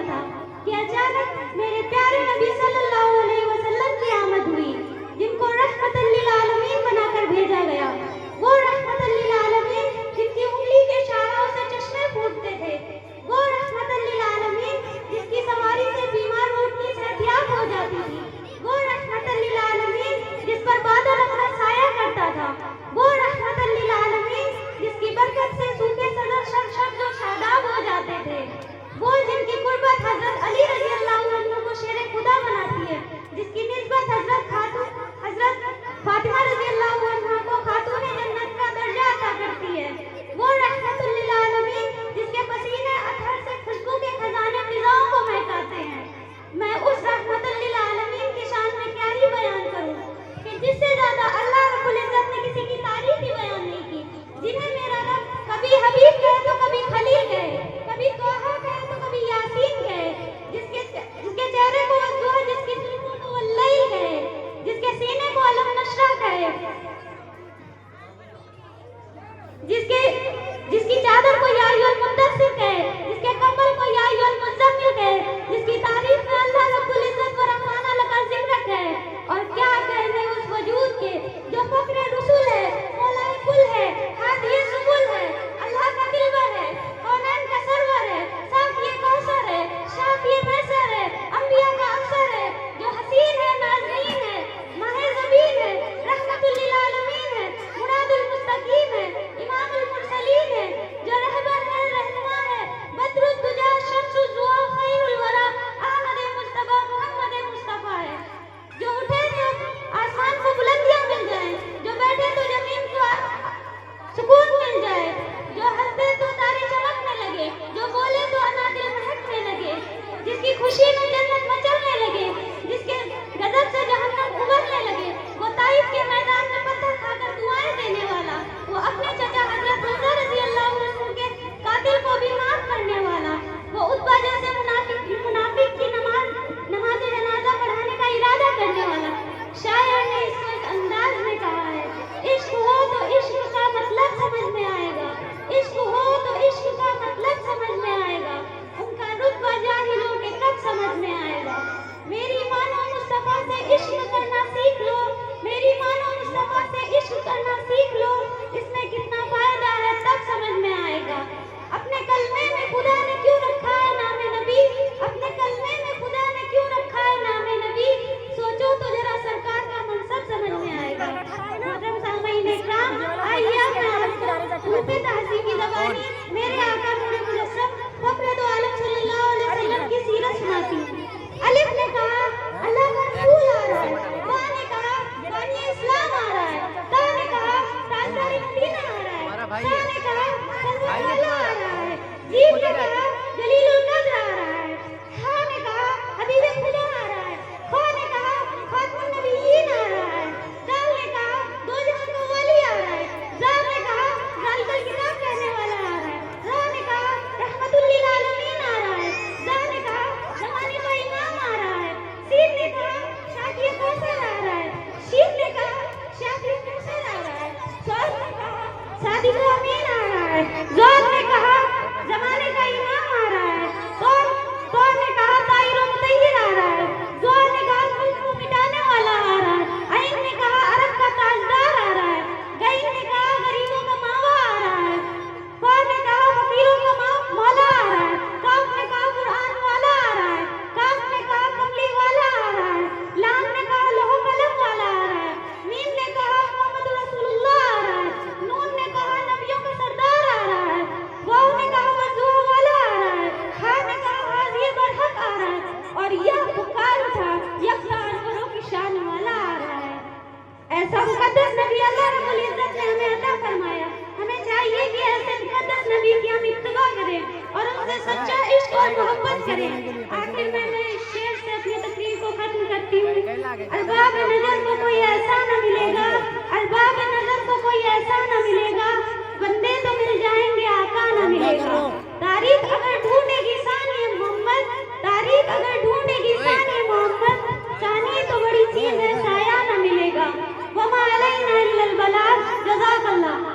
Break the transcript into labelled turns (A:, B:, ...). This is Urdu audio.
A: تھا کہ اچانک میرے پیارے نبی صلی اللہ علیہ وسلم کی آمد ہوئی، جن کو رحمت للعالمین بنا کر بھیجا گیا۔ وہ رحمت للعالمین جن کی انگلی کے اشاروں سے چشمے پھوٹتے تھے، وہ رحمت للعالمین جس کی سواری سے بیمار اونٹنی صحتیاب ہو جاتی تھی، وہ رحمت للعالمین جس پر بادل اپنا سایہ کرتا تھا، وہ رحمت للعالمین جس کی برکت سے سوکھے صدر شب و شاداب ہو جاتے تھے، وہ جن کی قربت حضرت علی رضی اللہ عنہ کو شیر خدا بناتی ہے، جس کی نسبت حضرت فاطمہ رضی اللہ عنہ کو خاتون جنت کا درجہ عطا کرتی ہے، وہ رحمت للعالمین جس کے پسینے اطہر سے خوشبو کے خزانے فضاؤں کو مہکاتے ہیں۔ میں اس رحمت للعالمین کی شان میں کیا ہی بیان کروں کہ جس سے زیادہ اللہ رب العزت نے کسی کی تعریف ہی بیان نہیں کی، جنہیں میرا رب کبھی حبیب کہے تو کبھی خلیل کہے، کبھی طٰہٰ کہے تو کبھی یاسین کہے، جس کے چہرے کو والضحیٰ، جس کی زلفوں کو واللیل کہے، جس کے سینے کو علم نشرہ کہے، جس کی چادر کو یا ایھا المدثر کہے، جس کے کمبل کو یا ایھا المزمل کہے، جس کی تعریف میں اللہ رب العزت ورفعنا لک ذکرک ہے، اور کیا کہنے اس وجود کے جو فخر رسول ہے، مولا کل ہے، ہادی سبل ہے، اللہ کا دلبر ہے، کونین کا سرور ہے، ساقی کوثر ہے، شافی میسر ہے، انبیاء کا افسر ہے، جو حسین ہے، نازنین ہے، ماہ زبین ہے، رحمت للعالمین ہے، مراد المستقیم ہے، امام المرسلین ہے، جو رہبر ہے، رہنما ہے، بدر الدجا، شمس الضحیٰ، خیر الورا، احمد مجتبیٰ، محمد مصطفیٰ ہے، جو اٹھے تو آسمان کو بلندیاں مل جائیں، جو بیٹھے تو زمین کو سکون مل جائے، جو ہنسے تو تارے چمکنے لگے، جو بولے تو انادل مہکنے لگے، جس کی خوشی میں جنت مچلنے لگے، جس کے غضب سے جہنم ابلنے لگے، وہ طائف کے میدان میں پتھر کھا کر دعائیں دینے والا، وہ اپنے چچا حضرت حمزہ رضی اللہ عنہ کے قاتل کو بھی معاف کرنے والا، وہ عتبہ جیسے منافق کی نماز جنازہ پڑھانے کا ارادہ کرنے والا۔ شاعر نے اس کو ایک انداز میں کہا ہے، عشق ہو تو عشق کا مطلب سمجھ میں آئے گا، عشق ہو تو عشق کا مطلب سمجھ میں آئے گا، ان کا رتبہ جاہلوں کے کب سمجھ میں آئے گا۔ میری مانو مصطفیٰ سے عشق کرنا سیکھ لو، میری مانو مصطفیٰ سے عشق کرنا سیکھ لو، اس میں کتنا فائدہ ہے تب سمجھ میں آئے گا۔ اپنے کلمے میں خدا نے کیوں رکھا ہے نام نبی، اپنے کلمے میں خدا نے کیوں رکھا ہے نام نبی، سوچو تو ذرا سرکار کا منصب سمجھ میں آئے گا۔ محترم سامعین اکرام، آئیے اب میں آپ کو روح تہذیبی زبانی میرے آقا نور مجسم فخر دو عالم صلی اللہ علیہ وسلم کی سیرت سناتی ہوں۔ الف نے کہا اللہ کا رسول آ رہا ہے، با نے کہا بانی اسلام آ رہا ہے، تا نے کہا تاجدار مدینہ آ رہا ہے، سا نے کہا سلمان اللہ آ رہا ہے، جیم نے کہا جلیل القدر آ رہا ہے، ہا نے کہا حبیب خدا آ رہا ہے، خا نے کہا خاتم النبیین آ رہا ہے، دال نے کہا دو جہاں کا والی آ رہا ہے، زال نے کہا ذالک الکتاب کہنے والا آ رہا ہے، را نے کہا رحمت للعالمین آ رہا ہے، زا نے کہا زمانے کا امام آ رہا ہے، سین نے کہا شافی کوثر آ رہا ہے، شین نے کہا شافی کوثر آ رہا ہے، صاد نے کہا صادق امین آ رہا ہے، زاد نے کہا زمانے کا امام آ رہا ہے، تو نے کہا طاہر و مطہر آ رہا ہے، زوال نے کہا ملک کو مٹانے والا آ رہا ہے، عین نے کہا عرب کا تاجدار آ رہا ہے، غین نے کہا غریبوں کا ماوا آ رہا ہے، فا نے کہا فقیروں کا مولا آ رہا ہے، کاف نے کہا قرآن والا آ رہا ہے، کاف نے کہا کملی والا آ رہا ہے، لام نے کہا لوح قلم والا آ رہا ہے، میم نے کہا محمد رسول اللہ آ رہا ہے، نون نے کہا نبیوں کا سردار آ رہا ہے، واو نے کہا والضحیٰ والا آ رہا ہے، ہا نے کہا غازی برحق آ رہا ہے، اور یہ پکار اٹھا یکتا انوروں کی شان والا آ رہا ہے۔ ایسا مقدس نبی اللہ رب العزت نے ہمیں عطا فرمایا، ہمیں چاہیے کہ ایسے مقدس نبی کی ہم اتباع کریں اور ان سے سچا عشق اور محبت کریں۔ آخر میں اس شعر سے اپنی تقریر کو ختم کرتی ہوں۔ ارباب نظر کو کوئی ایسا نہ ملے گا، ارباب نظر کو کوئی ایسا نہ ملے گا، بندے تو مل جائیں گے آقا نہ ملے گا۔ تاریخ اگر ڈھونڈے گی ثانی محمد، تاریخ اگر ڈھونڈے گی ثانی محمد، ثانی تو بڑی چیز ہے سایہ نہ ملے گا۔ وما علینا الا البلاغ۔ جزاک اللہ۔